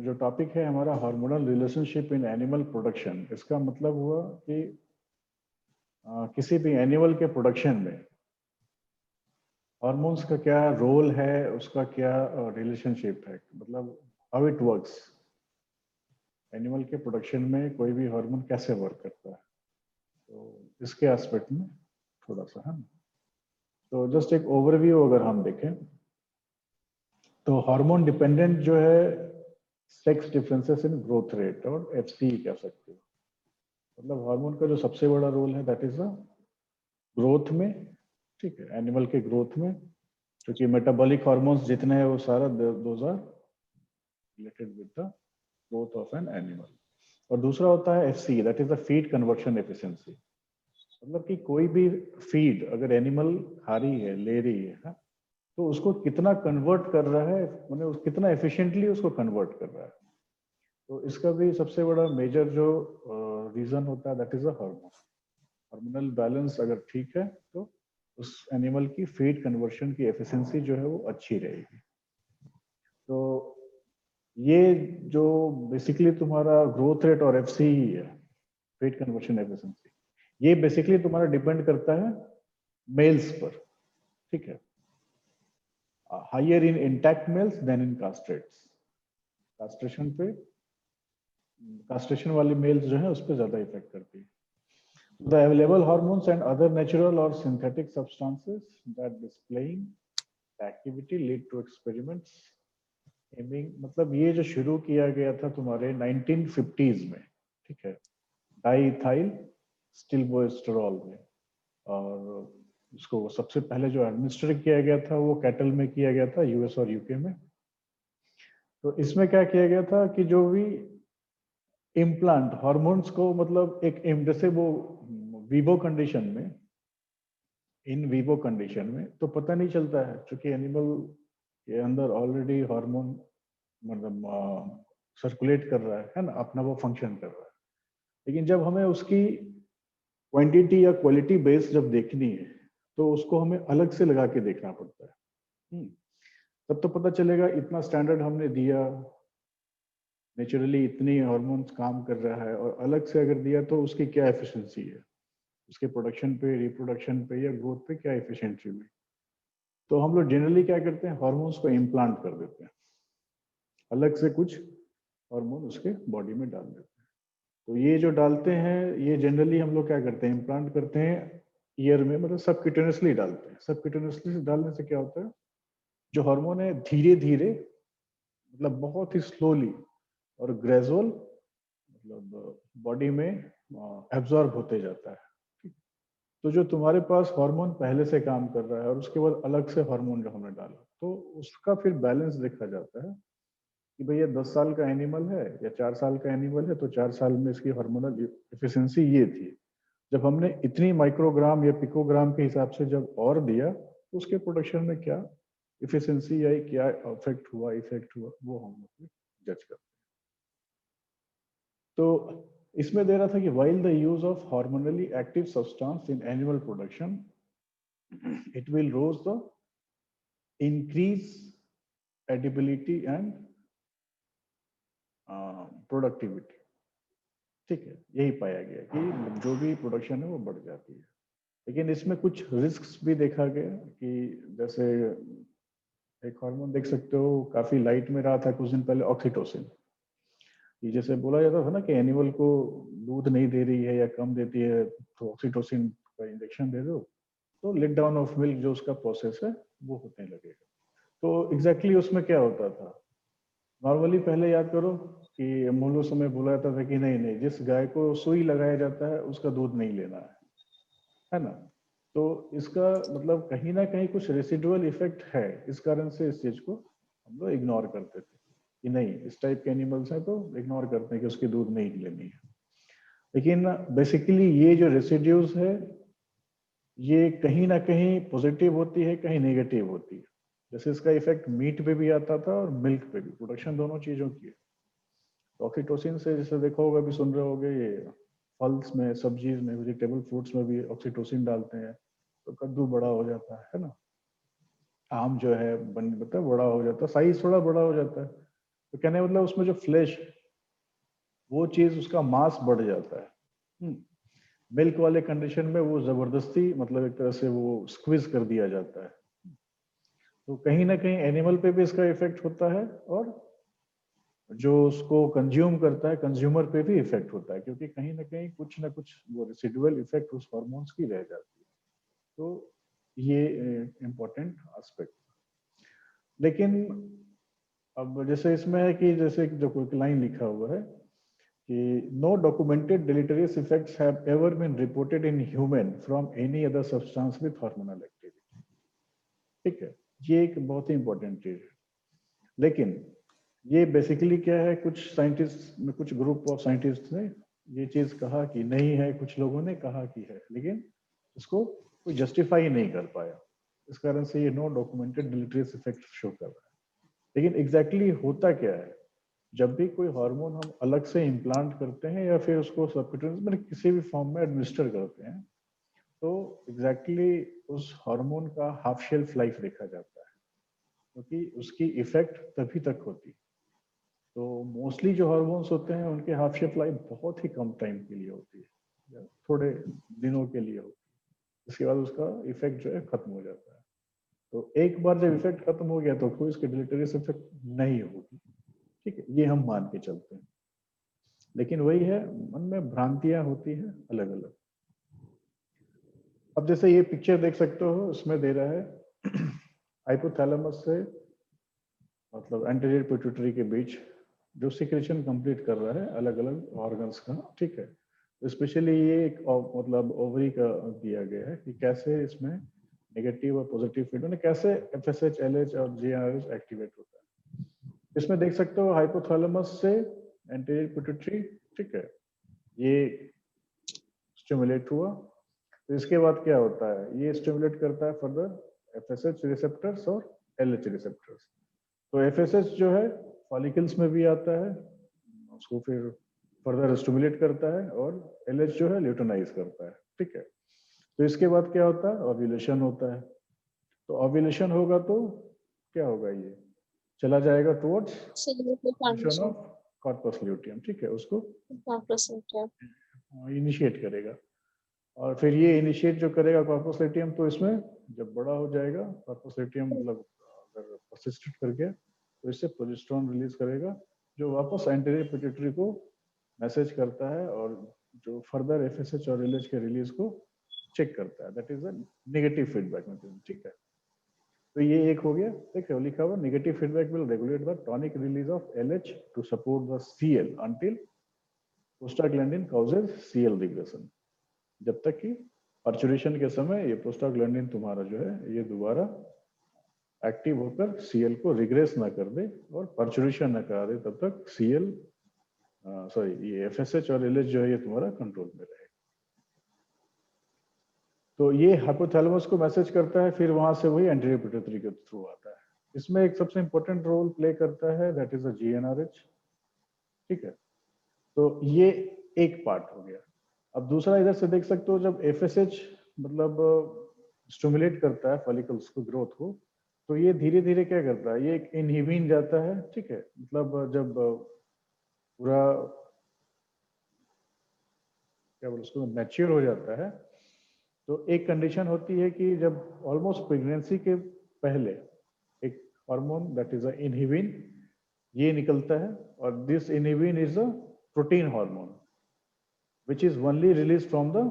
जो टॉपिक है हमारा hormonal relationship in animal production, इसका मतलब हुआ कि किसी भी एनिमल के प्रोडक्शन में हार्मोन्स का क्या रोल है, उसका क्या रिलेशनशिप है, मतलब हाउ इट वर्क्स। एनिमल के प्रोडक्शन में कोई भी हार्मोन कैसे वर्क करता है, तो इसके एस्पेक्ट में थोड़ा सा है। तो जस्ट एक ओवरव्यू अगर हम देखें तो हार्मोन डिपेंडेंट जो है sex differences in growth rate और एफसी कह सकते हो। मतलब हार्मोन का जो सबसे बड़ा रोल है दैट इज द ग्रोथ में, ठीक है, एनिमल के ग्रोथ में, क्योंकि मेटाबॉलिक हार्मोन्स जितने हैं वो सारा those are related with the growth of an animal. और दूसरा होता है FC, that is the feed conversion efficiency. मतलब कि कोई भी फीड अगर एनिमल खा रही है, ले रही है, तो उसको कितना कन्वर्ट कर रहा है, मतलब कितना एफिशिएंटली उसको कन्वर्ट कर रहा है। तो इसका भी सबसे बड़ा मेजर जो रीजन होता है that is a hormone. Hormonal balance अगर ठीक है तो उस एनिमल की फीड कन्वर्शन की एफिशिएंसी जो है वो अच्छी रहेगी। तो ये जो बेसिकली तुम्हारा ग्रोथ रेट और एफसी है, फीड कन्वर्शन एफिशिएंसी, ये बेसिकली तुम्हारा डिपेंड करता है मेल्स पर, ठीक है, higher in intact males than in castrates. Castration पे, कास्ट्रेशन वाली मेल्स जो है उस पर ज्यादा इफेक्ट करती है। The available hormones and other natural or synthetic substances that displaying activity lead to experiments aiming, मतलब ये जो शुरू किया गया था तुम्हारे 1950s में, ठीक है, डाईइथाइल स्टिलबोस्टेरॉल में, और उसको सबसे पहले जो एडमिनिस्टर किया गया था वो कैटल में किया गया था, यूएस और यूके में। तो इसमें क्या किया गया था कि जो भी इम्प्लांट हार्मोन्स को, मतलब एक जैसे वो वीवो कंडीशन में, इन वीवो कंडीशन में तो पता नहीं चलता है क्योंकि एनिमल के अंदर ऑलरेडी हार्मोन मतलब सर्कुलेट कर रहा है ना, अपना वो फंक्शन कर रहा है। लेकिन जब हमें उसकी क्वांटिटी या क्वालिटी बेस जब देखनी है तो उसको हमें अलग से लगा के देखना पड़ता है। तब तो पता चलेगा इतना स्टैंडर्ड हमने दिया, नेचुरली इतनी हार्मोन्स काम कर रहा है, और अलग से अगर दिया तो उसकी क्या एफिशिएंसी है, उसके प्रोडक्शन पे, रिप्रोडक्शन पे या ग्रोथ पे क्या एफिशिएंसी हुई। तो हम लोग जनरली क्या करते हैं, हार्मोन्स को इम्प्लांट कर देते हैं, अलग से कुछ हार्मोन उसके बॉडी में डाल देते हैं। तो ये जो डालते हैं ये जनरली हम लोग क्या करते हैं, इम्प्लांट करते हैं ईयर में, मतलब सबक्यूटेनियसली डालते हैं। सबक्यूटेनियसली डालने से क्या होता है, जो हार्मोन है धीरे धीरे, मतलब बहुत ही स्लोली और ग्रेजुअल, मतलब बॉडी में एब्जॉर्ब होते जाता है। तो जो तुम्हारे पास हार्मोन पहले से काम कर रहा है और उसके बाद अलग से हार्मोन जो हमने डाला, तो उसका फिर बैलेंस देखा जाता है कि भैया 10 साल का एनिमल है या 4 साल का एनिमल है, तो 4 साल में इसकी हार्मोनल एफिशिएंसी ये थी। जब हमने इतनी माइक्रोग्राम या पिकोग्राम के हिसाब से जब और दिया तो उसके प्रोडक्शन में क्या एफिशिएंसी आई, क्या इफेक्ट हुआ, वो हम लोग जज करते हैं। तो इसमें दे रहा था कि while the use of hormonally active substance in animal production, it will raise the increase edibility and productivity। ठीक है, यही पाया गया कि जो भी प्रोडक्शन है वो बढ़ जाती है। लेकिन इसमें कुछ रिस्क्स भी देखा गया कि जैसे एक हार्मोन देख सकते हो काफी लाइट में रहा था कुछ दिन पहले, ऑक्सीटोसिन। ये जैसे बोला जाता था ना कि एनिमल को दूध नहीं दे रही है या कम देती है तो ऑक्सीटोसिन का इंजेक्शन दे दो, तो लेट डाउन ऑफ मिल्क जो उसका प्रोसेस है वो होने लगेगा। तो एग्जैक्टली उसमें क्या होता था, नॉर्मली पहले याद करो कि मूल समय बोला जाता था कि नहीं नहीं, जिस गाय को सुई लगाया जाता है उसका दूध नहीं लेना है ना। तो इसका मतलब कहीं ना कहीं कुछ रेसिडुअल इफेक्ट है, इस कारण से इस चीज को हम लोग इग्नोर करते थे कि नहीं, इस टाइप के एनिमल्स हैं तो इग्नोर करते हैं कि उसकी दूध नहीं लेनी है। लेकिन बेसिकली ये जो रेसिड्यूज है ये कहीं ना कहीं पॉजिटिव होती है, कहीं नेगेटिव होती है। जैसे इसका इफेक्ट मीट पे भी आता था और मिल्क पे भी, प्रोडक्शन दोनों चीजों की है। ऑक्सीटोसिन से जैसे देखा होगा, भी सुन रहे होगे, ये फल्स में, सब्जीज में, वेजिटेबल फ्रूट्स में भी ऑक्सीटोसिन डालते हैं तो कद्दू बड़ा हो जाता है ना। आम जो है बन मतलब बड़ा हो जाता है, साइज थोड़ा बड़ा हो जाता है। तो कहने का मतलब उसमें जो फ्लैश, वो चीज उसका मास बढ़ जाता है। मिल्क वाले कंडीशन में वो जबरदस्ती मतलब एक तरह से वो स्क्वीज कर दिया जाता है। तो कहीं ना कहीं एनिमल पे भी इसका इफेक्ट होता है, और जो उसको कंज्यूम करता है कंज्यूमर पे भी इफेक्ट होता है, क्योंकि कहीं ना कुछ वो रेसिडुअल इफेक्ट उस हार्मोन्स की रह जाती है। तो ये इम्पोर्टेंट एस्पेक्ट। लेकिन अब जैसे इसमें है कि जैसे जो कोई लाइन लिखा हुआ है कि no documented deleterious effects have ever been reported in human from any other substance with hormonal activity. ठीक है, ये एक बहुत ही इंपॉर्टेंट चीज है। लेकिन ये बेसिकली क्या है, कुछ साइंटिस्ट में, कुछ ग्रुप ऑफ साइंटिस्ट ने ये चीज कहा कि नहीं है, कुछ लोगों ने कहा कि है, लेकिन इसको कोई जस्टिफाई नहीं कर पाया। इस कारण से ये नो डॉक्यूमेंटेड डिलीटरियस इफेक्ट शो कर रहा है। लेकिन एग्जैक्टली होता क्या है, जब भी कोई हार्मोन हम अलग से इम्प्लांट करते हैं या फिर उसको सबक्यूटेनियस में किसी भी फॉर्म में एडमिनिस्टर करते हैं, तो एग्जैक्टली उस हार्मोन का हाफ शेल्फ लाइफ देखा जाता है, क्योंकि उसकी इफेक्ट तभी तक होती है। तो मोस्टली जो हार्मोन्स होते हैं उनके हाफ शेल्फ लाइफ बहुत ही कम टाइम के लिए होती है, या थोड़े दिनों के लिए होती है। इसके बाद उसका इफेक्ट जो है खत्म हो जाता है। तो एक बार जब इफेक्ट खत्म हो गया तो कोई इसके डिलीटरियस इफेक्ट नहीं होगी। ठीक है, ये हम मान के चलते हैं। लेकिन वही है, मन में भ्रांतियां होती हैं अलग अलग। अब जैसे ये पिक्चर देख सकते हो, इसमें दे रहा है हाइपोथैलेमस से मतलब एंटीरियर पिट्यूटरी के बीच जो सिक्रेशन कंप्लीट कर रहा है अलग अलग ऑर्गन्स का। ठीक है, स्पेशली ये एक मतलब ओवरी का दिया गया है कि कैसे इसमें नेगेटिव और पॉजिटिव फीडबैक, कैसे एफएसएच, एलएच और जीएनआरएच एक्टिवेट होता है। इसमें देख सकते हो हाइपोथैलेमस से एंटीरियर पिट्यूटरी, ठीक है, ये स्टिमुलेट हुआ। तो इसके बाद क्या होता है, ये स्टिमुलेट करता है फर्दर एफएसएच रिसेप्टर्स और एलएच रिसेप्टर्स। तो एफएसएच जो है फॉलिकल्स में भी आता है, उसको फिर फर्दर स्टिमुलेट करता है, और एलएच जो है ल्यूटेनाइज करता है। ठीक है, तो इसके बाद क्या होता है, ओव्यूलेशन होता है। तो ओव्यूलेशन होगा तो क्या होगा, ये चला जाएगा टुवर्ड्स ऑफ कॉर्पस ल्यूटियम। ठीक है, उसको इनिशिएट करेगा, और फिर ये इनिशिएट जो करेगा कॉर्पस ल्यूटियम, तो इसमें जब बड़ा हो जाएगा कॉर्पस ल्यूटियम, मतलब अगर परसिस्टेंट कर गया तो इससे प्रोजेस्टेरोन रिलीज करेगा, जो वापस एंटीरियर पिट्यूटरी को मैसेज करता है, और जो फर्दर एफएसएच और एलएच के रिलीज को चेक करता है। That is a negative feedback mechanism. ठीक है, तो ये एक हो गया। देखो लिखा हुआ negative feedback will regulate the tonic release of LH to support the CL until prostaglandin causes CL regression. जब तक कि पर्चुरेशन के समय ये प्रोस्टाग्लैंडिन तुम्हारा जो है ये दोबारा एक्टिव होकर सीएल को रिग्रेस ना कर दे और पर्चुरेशन ना करा दे, तब तक सीएल ये एफएसएच और एलएच जो है ये तुम्हारा कंट्रोल में रहेगा। तो ये हाइपोथैलेमस को मैसेज करता है, फिर वहां से वही एंटीरियर पिट्यूटरी के थ्रू आता है। इसमें एक सबसे इंपॉर्टेंट रोल प्ले करता है, दैट इज अ जीएनआरएच। ठीक है, तो ये एक पार्ट हो गया। अब दूसरा इधर से देख सकते हो, जब एफएसएच मतलब स्टिमुलेट करता है फॉलिकल्स को, ग्रोथ को, तो ये धीरे धीरे क्या करता है, ये एक इनहिबिन जाता है। ठीक है, मतलब जब पूरा क्या बोलते उसको मैच्योर हो जाता है, तो एक कंडीशन होती है कि जब ऑलमोस्ट प्रेगनेंसी के पहले एक hormone that is a inhibin ये निकलता है, और this inhibin is a protein hormone which is only released from the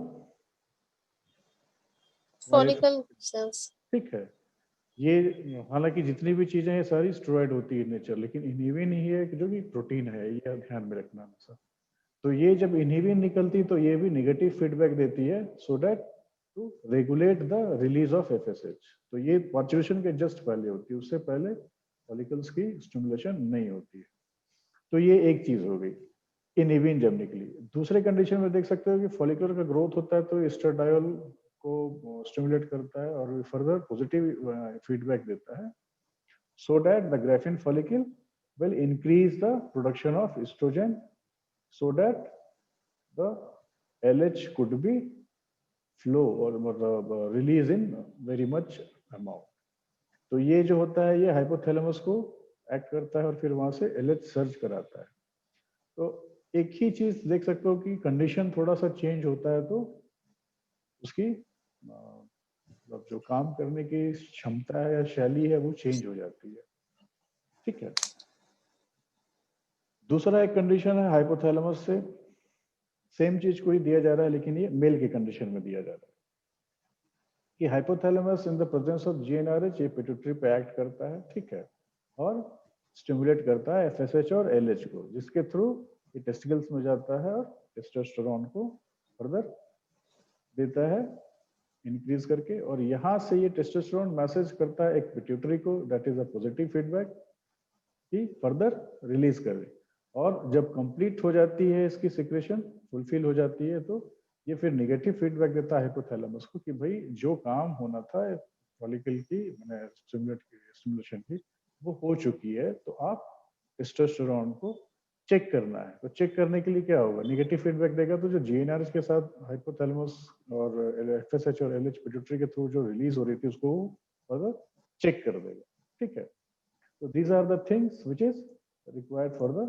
follicle cells। ठीक है, ये हालांकि जितनी भी चीजें हैं सारी स्टेरॉइड होती है नेचर, लेकिन इनहिबिन ही है जो कि प्रोटीन है, ये ध्यान में रखना हमेशा। तो ये जब इनहिबिन निकलती तो ये भी नेगेटिव फीडबैक देती है, so that to regulate the release of FSH. तो ये पर्चुरेशन के जस्ट पहले होती है, उससे पहले फॉलिकल्स की स्टिमुलेशन नहीं होती है। तो ये एक चीज हो गई, इनहिबिन जब निकली। दूसरे कंडीशन में देख सकते हो कि फॉलिकुलर का ग्रोथ होता है, तो एस्ट्राडायोल को स्टिमुलेट करता है और फर्दर पॉजिटिव फीडबैक देता है, so that the graphene follicle will increase the production of estrogen so that the LH could be flow और मतलब release in very much amount। तो ये जो होता है ये हाइपोथैलेमस को एक्ट करता है और फिर वहां से LH सर्च कराता है। तो एक ही चीज देख सकते हो कि कंडीशन थोड़ा सा चेंज होता है तो उसकी मतलब जो काम करने की क्षमता है या शैली है वो चेंज हो जाती है। ठीक है। दूसरा एक कंडीशन है हाइपोथैलेमस से सेम चीज को ही दिया जा रहा है, लेकिन ये मेल के कंडीशन में दिया जा रहा है कि hypothalamus in the presence of GnRH ये पिट्यूटरी पे एक्ट करता है। ठीक है। और स्टिमुलेट करता है FSH और LH को, जिसके थ्रू ये टेस्टिकल्स में जाता है और टेस्टोस्टेरोन को फर्दर देता है इंक्रीज करके, और यहाँ से ये टेस्टोस्टेरोन मैसेज करता है एक पिट्यूटरी को, that is a positive feedback कि फर्दर रिलीज करे। और जब कंप्लीट हो जाती है इसकी सिक्रेशन, फुलफिल हो जाती है, तो ये फिर नेगेटिव फीडबैक देता है हाइपोथैलेमस को कि भाई जो काम होना था फॉलिकल की मैंने स्टिमुलेशन की वो हो चुकी है, तो आप टेस्टोस्टेरोन को चेक करना है। तो चेक करने के लिए क्या होगा, नेगेटिव फीडबैक देगा, तो जो GnRH के साथ हाइपोथैलेमस और FSH और LH पिट्यूटरी के थ्रू जो रिलीज हो रही थी उसको फर्दर चेक कर देगा। ठीक है। So these are the things which is required for the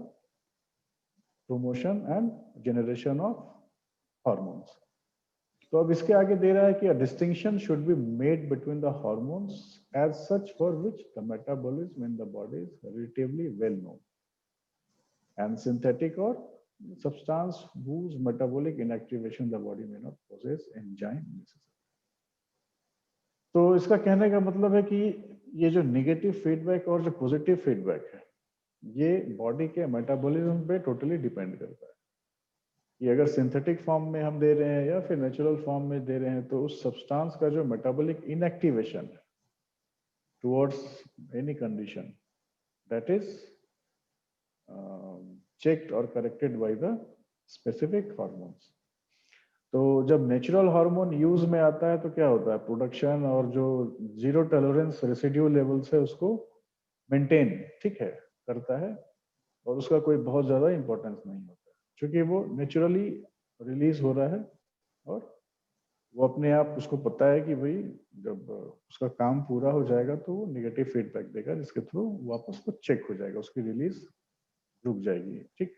promotion and generation of hormones. तो अब इसके आगे दे रहा है कि a distinction should be made between the hormones as such for which the metabolism in the body is relatively well known and synthetic or substance whose metabolic inactivation the body may not possess enzyme necessary. तो इसका कहने का मतलब है कि ये जो negative feedback और जो पॉजिटिव फीडबैक है ये बॉडी के मेटाबॉलिज्म पे टोटली डिपेंड करता है कि अगर सिंथेटिक फॉर्म में हम दे रहे हैं या फिर नेचुरल फॉर्म में दे रहे हैं, तो उस सब्सटेंस का जो मेटाबॉलिक इनएक्टिवेशन है towards any condition that is checked और corrected by the specific hormones. तो जब नेचुरल हार्मोन यूज में आता है तो क्या होता है, प्रोडक्शन और जो जीरो टॉलरेंस रेसिड्यू लेवल्स है उसको मेंटेन, ठीक है, करता है, और उसका कोई बहुत ज्यादा इंपॉर्टेंस नहीं होता है क्योंकि वो नेचुरली रिलीज हो रहा है और वो अपने आप उसको पता है कि भाई जब उसका काम पूरा हो जाएगा तो वो नेगेटिव फीडबैक देगा जिसके थ्रू वापस वो चेक हो जाएगा, उसकी रिलीज रुक जाएगी। ठीक।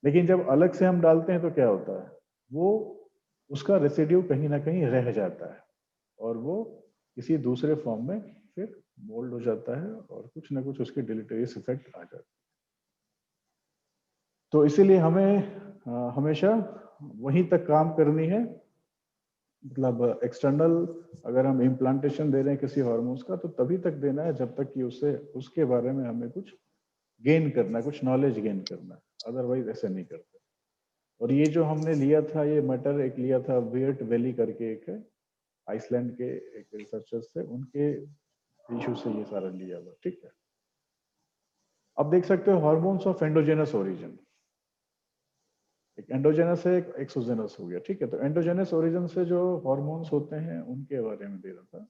लेकिन जब अलग से हम डालते हैं तो क्या होता है, वो उसका रेसिड्यू कहीं ना कहीं रह जाता है और वो किसी दूसरे फॉर्म में फिर मोल्ड हो जाता है और कुछ ना कुछ उसके डिलीटेरियस इफेक्ट आ जाता है। तो इसीलिए हमें हमेशा वहीं तक काम करनी है, मतलब एक्सटर्नल अगर हम इम्प्लांटेशन दे रहे हैं किसी हार्मोन्स का तो तभी तक देना है जब तक कि उसे उसके बारे में हमें कुछ गेन करना है, कुछ नॉलेज गेन करना है, अदरवाइज ऐसे नहीं करते। और ये जो हमने लिया था, ये मैटर एक लिया था वियर्ट वैली करके एक है, आइसलैंड के एक रिसर्चर्स से, उनके इशू से ये सारा लिया हुआ। ठीक है। अब देख सकते हो हार्मोन्स ऑफ एंडोजेनस ओरिजिन, एक एंडोजेनस है, एक एक्सोजेनस हो गया। ठीक है। तो एंडोजेनस ओरिजिन से जो हार्मोन्स होते हैं उनके बारे में दे रहा था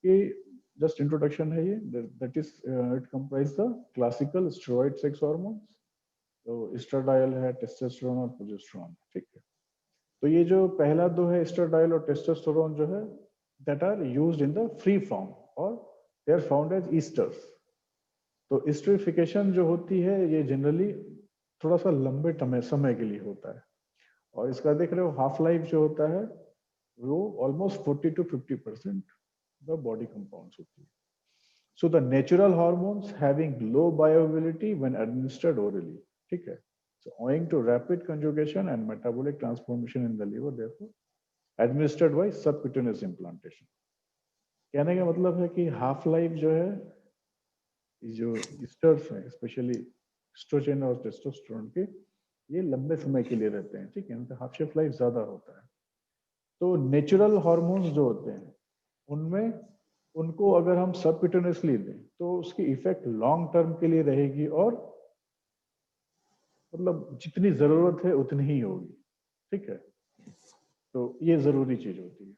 कि जस्ट इंट्रोडक्शन है ये, that is it comprise the classical steroid sex hormones, तो एस्ट्राडायल है, टेस्टोस्टेरोन और प्रोजेस्टेरोन। ठीक है। तो ये जो पहला दो है एस्ट्राडायल और टेस्टोस्टेरोन जो है that are used in the free form और they are found as esters. तो एस्ट्रिफिकेशन जो होती है ये जनरली थोड़ा सा लंबे समय के लिए होता है और इसका देख रहे हो हाफ लाइफ जो होता है वो almost 40 to 50% the body compounds होती है। So the natural hormones having low bioavailability when administered orally. ठीक है। So owing to rapid conjugation and metabolic transformation in the liver, therefore administered by subcutaneous implantation। कहने का मतलब है कि half life जो है, जो ईस्टर्स हैं स्पेशली एस्ट्रोजन और टेस्टोस्टेरोन के, ये लंबे समय के लिए रहते हैं। ठीक है। उनका हाफ शेफ लाइफ ज्यादा होता है। तो नेचुरल हार्मोन्स जो होते हैं उनमें उनको अगर हम सबक्यूटेनियसली दें तो उसकी इफेक्ट लॉन्ग टर्म के लिए रहेगी और मतलब जितनी जरूरत है उतनी ही होगी। ठीक है। तो ये जरूरी चीज होती है।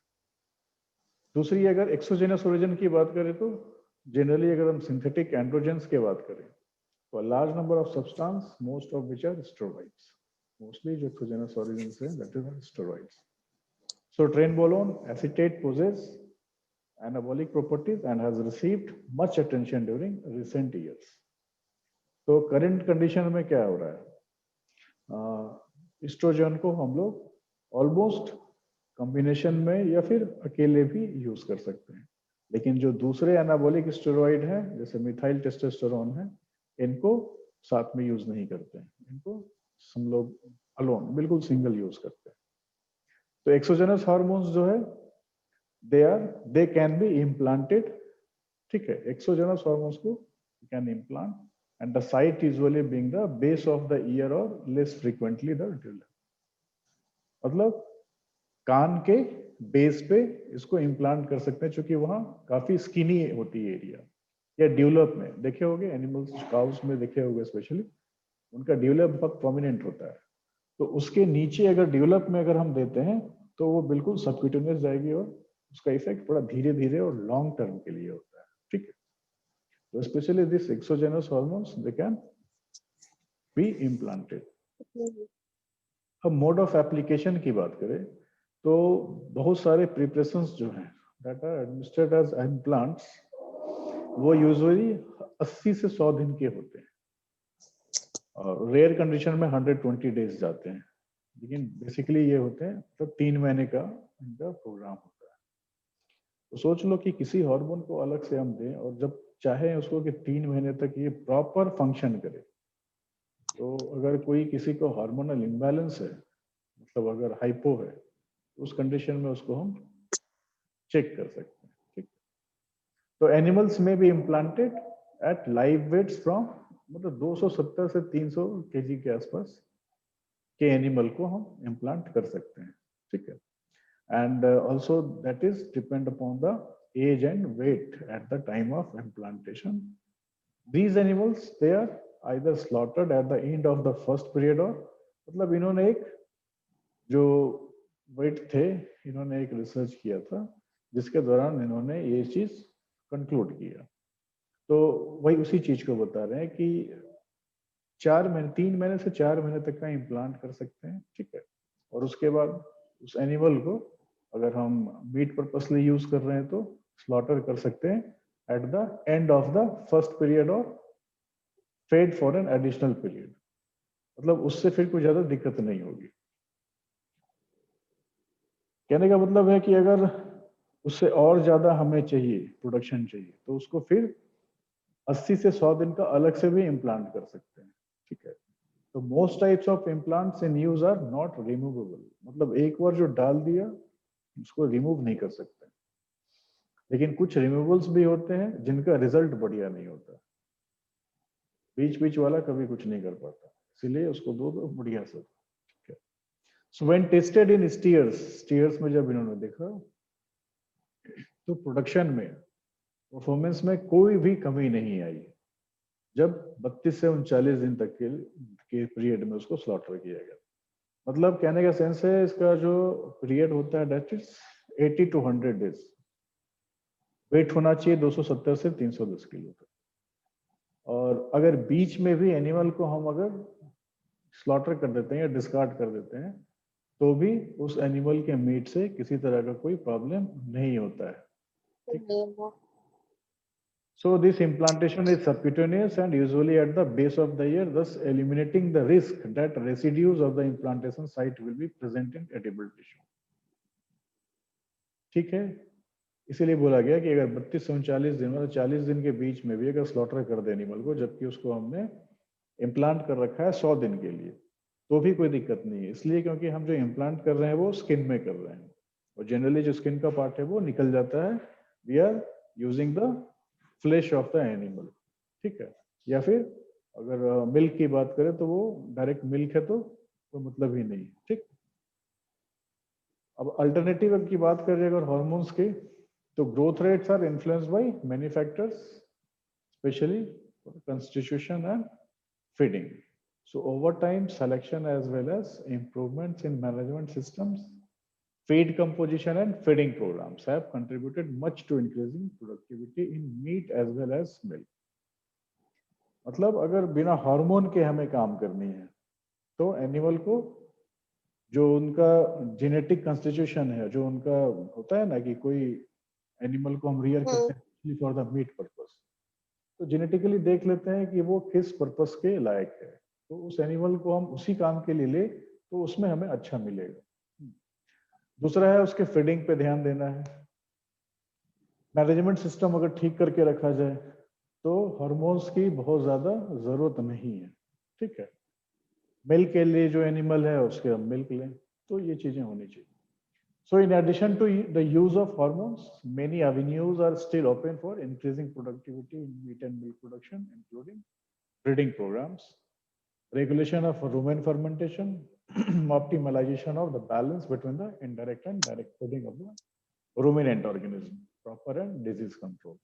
दूसरी, अगर एक्सोजेनस ओरिजिन की बात करें तो जनरली अगर हम सिंथेटिक एंड्रोजेंस की बात करें तो large number of substance most of which are steroids, mostly जो एक्सोजेनस ओरिजिन है that is steroids. So trenbolone acetate possess anabolic properties and has received much attention during recent years. तो current condition में क्या हो रहा है, oestrogen को हम लोग ऑलमोस्ट कॉम्बिनेशन में या फिर अकेले भी यूज कर सकते हैं, लेकिन जो दूसरे एनाबॉलिक स्टेरॉइड हैं जैसे मिथाइल टेस्टोस्टेरोन है, इनको साथ में यूज नहीं करते हैं, इनको हम लोग अलोन बिल्कुल सिंगल यूज करते हैं। तो एक्सोजेनस हार्मोन्स जो है दे कैन बी इम्प्लांटेड, ठीक है, एक्सोजेनस हार्मोन्स को can implant and the site usually being the base of the year और लेस फ्रीक्वेंटली द ड्यूलर, मतलब कान के बेस पे इसको इम्प्लांट कर सकते हैं, क्योंकि वहां काफी स्किनी होती है एरिया, या ड्यूलप में देखे होंगे एनिमल्स, काउस में देखे होंगे स्पेशली, उनका ड्यूलप बहुत प्रोमिनेंट होता है, तो उसके नीचे अगर ड्यूलप में अगर हम देते हैं तो वो बिल्कुल सबक्यूटेनियस जाएगी और उसका इफेक्ट बड़ा धीरे धीरे और लॉन्ग टर्म के लिए होता है, ठीक है। तो specially this exogenous hormones they can be implanted. अब मोड ऑफ एप्लीकेशन की बात करें तो बहुत सारे प्रिपरेशंस जो हैं that are administered as implants, वो यूजुअली 80 से 100 दिन के होते हैं और रेयर कंडीशन में 120 डेज जाते हैं, लेकिन बेसिकली ये होते हैं तो 3 महीने का इनका प्रोग्राम होता है। तो सोच लो कि किसी हार्मोन को अलग से हम दें और जब चाहे उसको कि 3 महीने तक ये प्रॉपर फंक्शन करे, तो अगर कोई किसी को हार्मोनल इम्बैलेंस है, मतलब अगर हाइपो है, उस कंडीशन में उसको हम चेक कर सकते हैं, ठीक। तो एनिमल्स में भी implanted at live weights from, मतलब 270 से 300 केजी के आसपास के एनिमल को हम इम्प्लांट कर सकते हैं, ठीक है। And also that is depend upon the age and weight at the time of implantation. These animals they are either slaughtered at the end of the first period, और मतलब इन्होंने एक जो वेट थे, इन्होंने एक रिसर्च किया था जिसके दौरान इन्होंने ये चीज कंक्लूड किया। तो वही उसी चीज को बता रहे हैं कि 3 महीने से 4 महीने तक का इम्प्लांट कर सकते हैं, ठीक है। और उसके बाद उस एनिमल को अगर हम मीट पर्पसली यूज कर रहे हैं तो स्लॉटर कर सकते हैं at the end of the first period और fed for an additional period, मतलब उससे फिर कोई ज्यादा दिक्कत नहीं होगी। कहने का मतलब है कि अगर उससे और ज्यादा हमें चाहिए, प्रोडक्शन चाहिए, तो उसको फिर 80 से 100 दिन का अलग से भी इम्प्लांट कर सकते हैं, ठीक है। तो most types of implants in use are not removable, मतलब एक बार जो डाल दिया उसको रिमूव नहीं कर सकते, लेकिन कुछ रिमूवल्स भी होते हैं जिनका रिजल्ट बढ़िया नहीं होता, बीच बीच वाला कभी कुछ नहीं कर पाता, इसीलिए उसको दो दो बढ़िया से, ठीक है। So when tested in stairs में जब इन्होंने देखा तो प्रोडक्शन में, परफॉर्मेंस में कोई भी कमी नहीं आई जब 32 से 39 दिन तक के पीरियड में उसको स्लॉटर किया गया। मतलब कहने का सेंस है इसका जो पीरियड होता है that is 80 to 100 days, weight होना चाहिए 270 से 310 किलो तक। और अगर बीच में भी एनिमल को हम अगर स्लॉटर कर देते हैं या डिस्कार्ड कर देते हैं तो भी उस एनिमल के मीट से किसी तरह का कोई प्रॉब्लम नहीं होता है। So this implantation is subcutaneous and usually at the base of the ear, thus eliminating the risk that residues of the implantation site will be present in edible tissue. ठीक है, इसीलिए बोला गया कि अगर 32 से 39 दिन, मतलब 40 दिन के बीच में भी अगर स्लॉटर कर दे एनिमल को, जबकि उसको हमने इम्प्लांट कर रखा है 100 दिन के लिए, तो भी कोई दिक्कत नहीं है। इसलिए क्योंकि हम जो इम्प्लांट कर रहे हैं वो स्किन में कर रहे हैं, और जनरली जो स्किन का पार्ट है वो निकल जाता है, we are using the flesh of the animal, ठीक है। या फिर अगर मिल्क की बात करें तो वो डायरेक्ट मिल्क है तो मतलब ही नहीं, ठीक। अब अल्टरनेटिव की बात करें अगर हार्मोन्स की, तो growth rates are influenced by many factors, specially constitution and feeding. So over time, selection as well as improvements in management systems, feed composition and feeding programs have contributed much to increasing productivity in meat as well as milk. मतलब अगर बिना hormone के हमें काम करनी है तो animal को जो उनका जेनेटिक कॉन्स्टिट्यूशन है, जो उनका होता है ना कि कोई एनिमल को हम रियर करते हैं फॉर द मीट पर्पस, तो जेनेटिकली देख लेते हैं कि वो किस पर्पस के लायक है, तो उस एनिमल को हम उसी काम के लिए ले तो उसमें हमें अच्छा मिलेगा। दूसरा है उसके फीडिंग पे ध्यान देना है। मैनेजमेंट सिस्टम अगर ठीक करके रखा जाए तो हार्मोन्स की बहुत ज्यादा जरूरत नहीं है, ठीक है। मिल्क के लिए जो एनिमल है उसके हम मिल्क लें, तो ये चीजें होनी चाहिए। So in addition to the use of hormones, many avenues are still open for increasing productivity in meat and milk production, including breeding programs, regulation of rumen fermentation, optimization of the balance between the indirect and direct feeding of the ruminant organism, proper and disease control.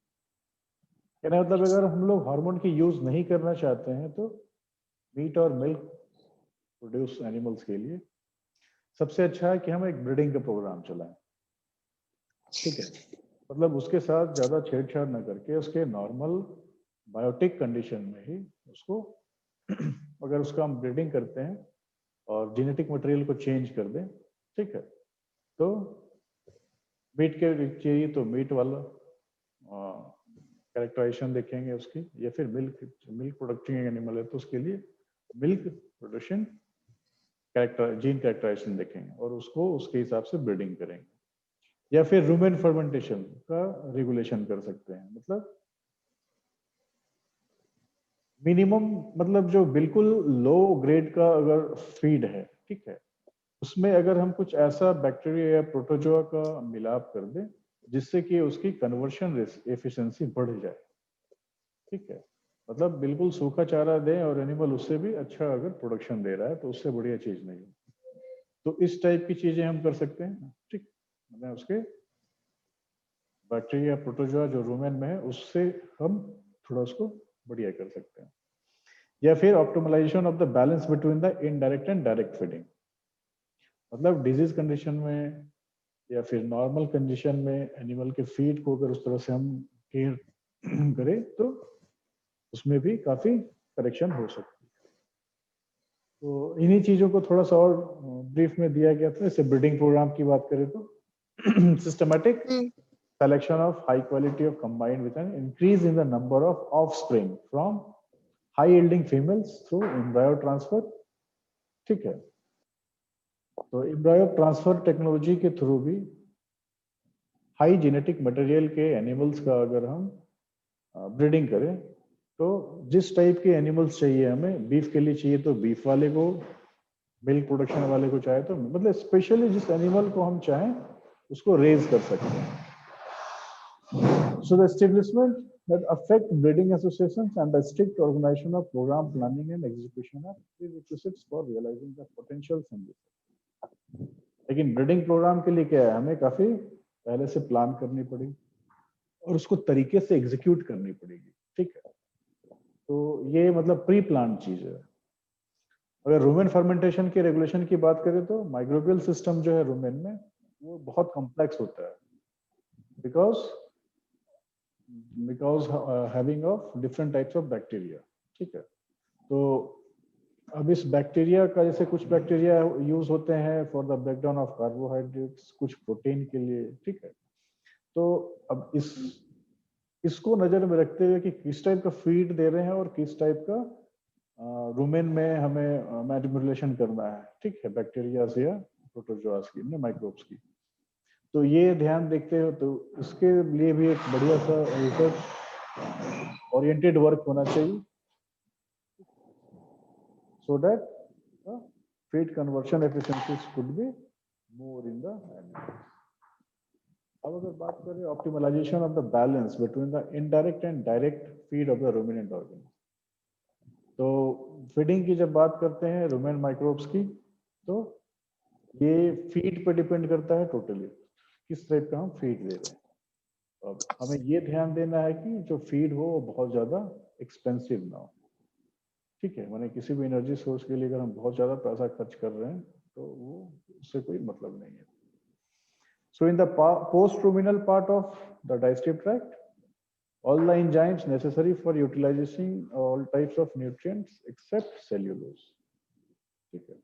कहने मतलब अगर हम लोग hormone की use नहीं करना चाहते हैं तो मीट और मिल्क प्रोड्यूस एनिमल्स के लिए सबसे अच्छा है कि हम एक ब्रीडिंग का प्रोग्राम चलाएं, ठीक है। मतलब उसके साथ ज्यादा छेड़छाड़ न करके उसके नॉर्मल बायोटिक कंडीशन में ही उसको अगर उसका हम ब्रीडिंग करते हैं और जेनेटिक मटेरियल को चेंज कर दें, ठीक है, तो मीट के चाहिए तो मीट वाला कैरेक्टराइजेशन देखेंगे उसकी, या फिर मिल्क प्रोडक्टिंग एनिमल है तो उसके लिए milk production character gene characterisation देखेंगे और उसको उसके हिसाब से ब्रीडिंग करेंगे। या फिर रूमेन फर्मेंटेशन का रेगुलेशन कर सकते हैं, मतलब मिनिमम, मतलब जो बिल्कुल लो ग्रेड का अगर फीड है, ठीक है, उसमें अगर हम कुछ ऐसा बैक्टीरिया या प्रोटोजोआ का मिलाप कर दें जिससे कि उसकी कन्वर्शन एफिशिएंसी बढ़ जाए, ठीक है। मतलब बिल्कुल सूखा चारा दें और एनिमल उससे भी अच्छा अगर प्रोडक्शन दे रहा है तो उससे बढ़िया चीज नहीं है। तो इस टाइप की चीजें हम कर सकते हैं, ठीक, मतलब उसके बैक्टीरिया प्रोटोजोआ जो रूमेन में है उससे हम थोड़ा उसको बढ़िया कर सकते हैं। या फिर optimisation of the balance between the indirect and direct feeding, मतलब डिजीज कंडीशन में या फिर नॉर्मल कंडीशन में एनिमल के फीड को अगर उस तरह से हम केयर करें तो उसमें भी काफी करेक्शन हो सकती है। तो इन्हीं चीजों को थोड़ा सा और ब्रीफ में दिया गया था। जैसे ब्रीडिंग प्रोग्राम की बात करें तो systematic selection of high quality of combined with an increase in the number of offspring from high yielding females through embryo transfer, ठीक है। तो embryo transfer टेक्नोलॉजी के थ्रू भी हाई जेनेटिक मटेरियल के एनिमल्स का अगर हम ब्रीडिंग करें तो जिस टाइप के एनिमल्स चाहिए हमें, बीफ के लिए चाहिए तो बीफ वाले को, मिल्क प्रोडक्शन वाले को चाहे तो, मतलब स्पेशली जिस एनिमल को हम चाहें उसको रेज कर सकते हैं। So the establishment that affect breeding associations and the strict organization of program planning and execution are prerequisites for realizing the potential symbiosis. लेकिन ब्रीडिंग प्रोग्राम के लिए क्या है, हमें काफी पहले से प्लान करनी पड़ेगी और उसको तरीके से एग्जीक्यूट करनी पड़ेगी, ठीक है। तो ये मतलब प्री प्लान चीज है। अगर रूमेन फर्मेंटेशन के रेगुलेशन की बात करें तो माइक्रोबियल सिस्टम जो है रूमेन में वो बहुत कॉम्प्लेक्स होता है, because having of different types of bacteria, ठीक है। तो अब इस बैक्टीरिया का जैसे कुछ बैक्टीरिया यूज होते हैं for the breakdown of carbohydrates, कुछ प्रोटीन के लिए, ठीक है। तो अब इसको नजर में रखते हुए कि किस टाइप का फीड दे रहे हैं और किस टाइप का रूमेन में हमें मैनिपुलेशन करना है, ठीक है, बैक्टीरिया से या प्रोटोजोआस की, माइक्रोब्स की। तो ये ध्यान देखते हो तो इसके लिए भी एक बढ़िया सा रिसर्च ओरिएंटेड वर्क होना चाहिए, so that the feed conversion efficiencies could be more in the animals. अब अगर बात करें optimisation of the balance between the indirect and direct feed of the ruminant organism, तो फीडिंग की जब बात करते हैं रूमेन माइक्रोब्स की, तो ये फीड पे डिपेंड करता है टोटली, किस टाइप का हम फीड दे रहे हैं। अब हमें ये ध्यान देना है कि जो फीड हो वो बहुत ज्यादा एक्सपेंसिव ना हो, ठीक है। माने किसी भी एनर्जी सोर्स के लिए अगर हम बहुत ज्यादा पैसा खर्च कर रहे हैं तो वो उससे कोई मतलब नहीं है। So in the post ruminal part of the digestive tract, all the enzymes necessary for utilizing all types of nutrients except cellulose, ठीक है।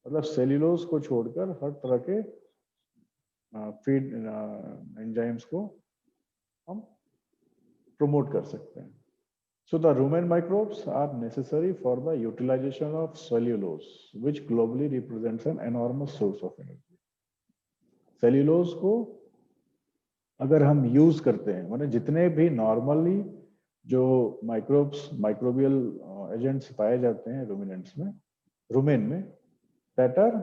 मतलब सेल्यूलोज को छोड़कर हर तरह के फीड एंजाइम्स को हम प्रमोट कर सकते हैं। So the rumen microbes are necessary for the utilization of cellulose, which globally represents an enormous source of energy. Cellulose को अगर हम यूज करते हैं, माने जितने भी नॉर्मली जो माइक्रोब्स माइक्रोबियल एजेंट्स पाए जाते हैं रुमिनेंट्स में, रुमेन में, दैट आर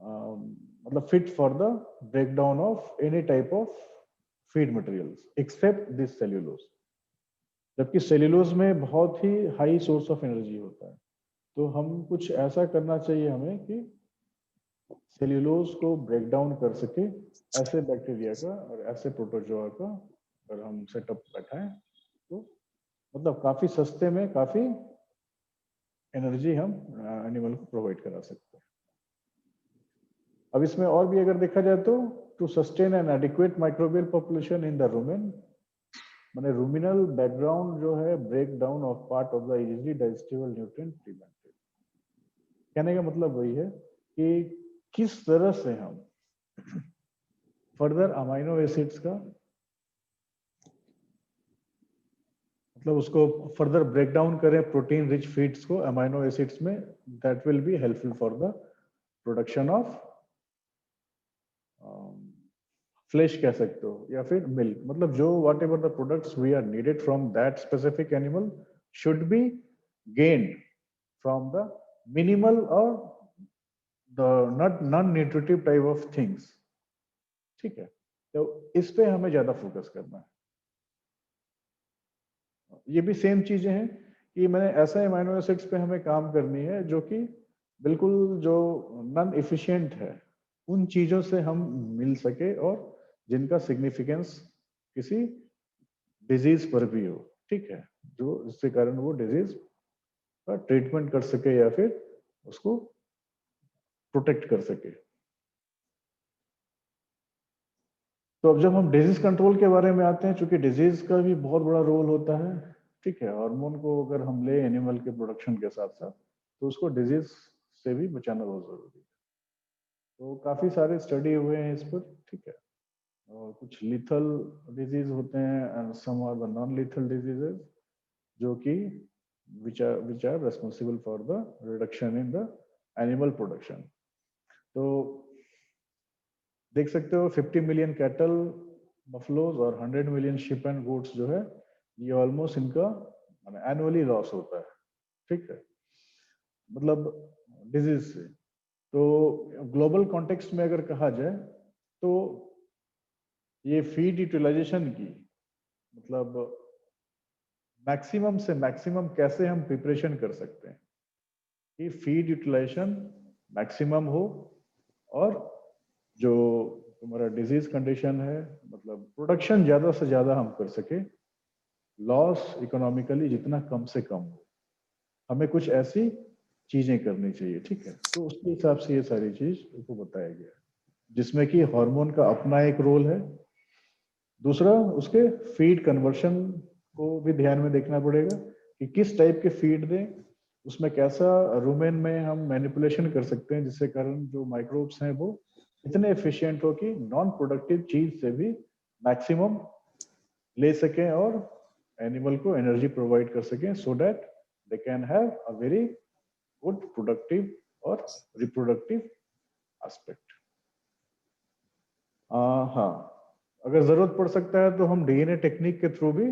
मतलब fit for the breakdown of any type of feed materials except this cellulose. जबकि सेल्यूलोज में बहुत ही हाई सोर्स ऑफ एनर्जी होता है। तो हम कुछ ऐसा करना चाहिए हमें कि सेल्यूलोज को ब्रेक डाउन कर सके ऐसे बैक्टीरिया का और ऐसे प्रोटोजोआ का अगर हम सेटअप बैठाएं तो मतलब काफी सस्ते में काफी एनर्जी हम एनिमल को प्रोवाइड करा सकते हैं। अब इसमें और भी अगर देखा जाए तो to sustain an adequate microbial population in the rumen, माने रुमिनल बैकग्राउंड जो है break down of part of the easily digestible nutrient prevented. कहने का मतलब वही है कि किस तरह से हम फर्दर अमाइनो एसिड्स का मतलब उसको फर्दर ब्रेक डाउन करें प्रोटीन रिच फीड्स को अमाइनो एसिड्स में, that will be helpful for the production of flesh कह सकते हो या फिर मिल्क। मतलब जो whatever the products we are needed from that specific animal should be gained from the minimal और the non nutritive type of things. ठीक है, तो इस पे हमें ज्यादा फोकस करना है। ये भी सेम चीजें हैं कि मैंने ऐसा अमीनो एसिड्स पे हमें काम करनी है जो कि बिल्कुल जो नॉन एफिशिएंट है, उन चीजों से हम मिल सके और जिनका सिग्निफिकेंस किसी डिजीज पर भी हो। ठीक है, जो जिसके कारण वो डिजीज का ट्रीटमेंट कर सके या फिर उसको प्रोटेक्ट कर सके। तो अब जब हम डिजीज कंट्रोल के बारे में आते हैं, चूंकि डिजीज का भी बहुत बड़ा रोल होता है। ठीक है, हार्मोन को अगर हम ले एनिमल के प्रोडक्शन के साथ साथ तो उसको डिजीज से भी बचाना बहुत जरूरी है। तो काफी सारे स्टडी हुए हैं इस पर। ठीक है, और कुछ लीथल डिजीज होते हैं and some are the non lethal diseases जो कि which are responsible for the reduction in the animal production. तो देख सकते हो 50 मिलियन कैटल बफलोज और 100 मिलियन शिप एंड गोट्स जो है ये ऑलमोस्ट इनका एनुअली लॉस होता है। ठीक है, मतलब डिजीज से। तो ग्लोबल कॉन्टेक्स्ट में अगर कहा जाए तो ये फीड यूटिलाइजेशन की मतलब मैक्सिमम से मैक्सिमम कैसे हम प्रिपरेशन कर सकते हैं कि फीड यूटिलाइजेशन मैक्सिमम हो और जो हमारा डिजीज कंडीशन है मतलब प्रोडक्शन ज्यादा से ज्यादा हम कर सके, लॉस इकोनॉमिकली जितना कम से कम हो। हमें कुछ ऐसी चीजें करनी चाहिए। ठीक है, तो उसके हिसाब से ये सारी चीज को बताया गया है जिसमें कि हार्मोन का अपना एक रोल है। दूसरा उसके फीड कन्वर्शन को भी ध्यान में देखना पड़ेगा कि किस टाइप के फीड दें, उसमें कैसा रुमेन में हम मैनिपुलेशन कर सकते हैं जिससे कारण जो माइक्रोब्स हैं वो इतने एफिशिएंट हो कि नॉन प्रोडक्टिव चीज से भी मैक्सिमम ले सकें और एनिमल को एनर्जी प्रोवाइड कर सकें so that they can have a very good productive और रिप्रोडक्टिव एस्पेक्ट। हाँ, अगर जरूरत पड़ सकता है तो हम डीएनए टेक्निक के थ्रू भी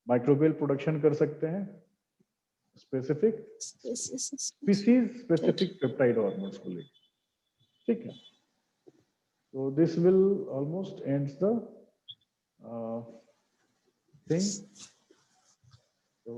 माइक्रोबियल प्रोडक्शन कर सकते हैं specific species specific peptide hormones को लेकर। ठीक है, तो this will almost ends the thing. तो